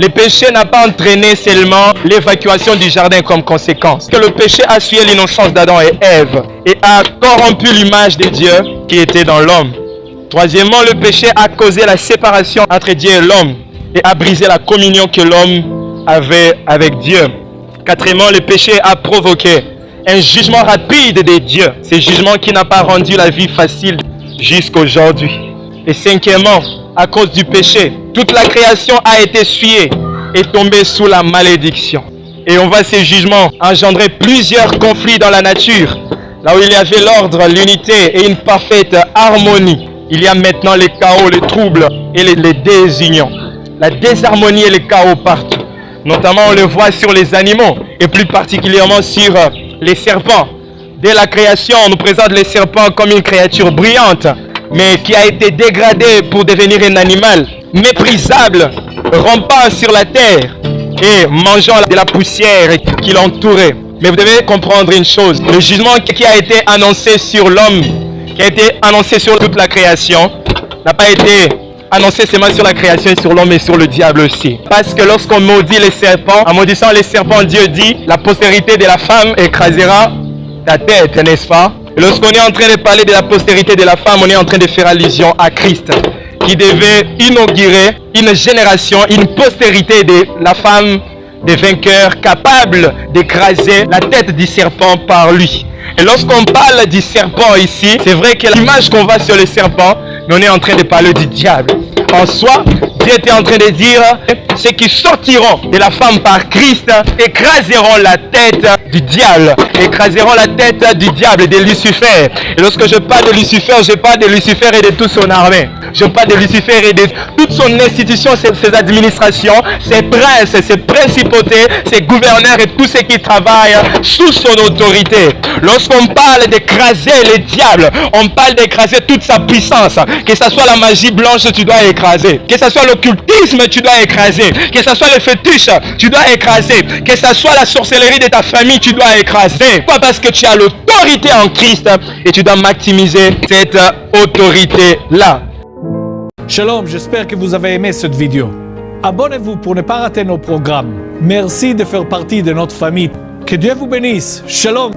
Le péché n'a pas entraîné seulement l'évacuation du jardin comme conséquence. Que le péché a souillé l'innocence d'Adam et Ève et a corrompu l'image de Dieu qui était dans l'homme. Troisièmement, le péché a causé la séparation entre Dieu et l'homme et a brisé la communion que l'homme avait avec Dieu. Quatrièmement, le péché a provoqué un jugement rapide de Dieu. Ce jugement qui n'a pas rendu la vie facile jusqu'à aujourd'hui. Et cinquièmement, à cause du péché, toute la création a été souillée et tombée sous la malédiction. Et on voit ces jugements engendrer plusieurs conflits dans la nature. Là où il y avait l'ordre, l'unité et une parfaite harmonie, il y a maintenant le chaos, le trouble et les désunions. La désharmonie et le chaos partout. Notamment on le voit sur les animaux et plus particulièrement sur les serpents. Dès la création, on nous présente les serpents comme une créature brillante, mais qui a été dégradée pour devenir un animal méprisable, rampant sur la terre et mangeant de la poussière qui l'entourait. Mais vous devez comprendre une chose, le jugement qui a été annoncé sur l'homme, qui a été annoncé sur toute la création, n'a pas été annoncé seulement sur la création et sur l'homme et sur le diable aussi. Parce que lorsqu'on maudit les serpents, en maudissant les serpents, Dieu dit, la postérité de la femme écrasera ta tête, n'est-ce pas? Lorsqu'on est en train de parler de la postérité de la femme, on est en train de faire allusion à Christ, qui devait inaugurer une génération, une postérité de la femme des vainqueurs, capable d'écraser la tête du serpent par lui. Et lorsqu'on parle du serpent ici, c'est vrai que l'image qu'on voit sur le serpent, mais on est en train de parler du diable. En soi, Dieu était en train de dire, ceux qui sortiront de la femme par Christ écraseront la tête du diable, écraseront la tête du diable, de Lucifer. Et lorsque je parle de Lucifer, je parle de Lucifer et de toute son armée. Je parle de Lucifer et de toute son institution, ses administrations, ses princes, ses principautés, ses gouverneurs et tous ceux qui travaillent sous son autorité. Lorsqu'on parle d'écraser le diable, on parle d'écraser toute sa puissance. Que ce soit la magie blanche, tu dois écraser. Que ce soit l'occultisme, tu dois écraser. Que ce soit le fétiche, tu dois écraser. Que ce soit la sorcellerie de ta famille, tu dois écraser. Pas parce que tu as l'autorité en Christ et tu dois maximiser cette autorité-là. Shalom, j'espère que vous avez aimé cette vidéo. Abonnez-vous pour ne pas rater nos programmes. Merci de faire partie de notre famille. Que Dieu vous bénisse. Shalom.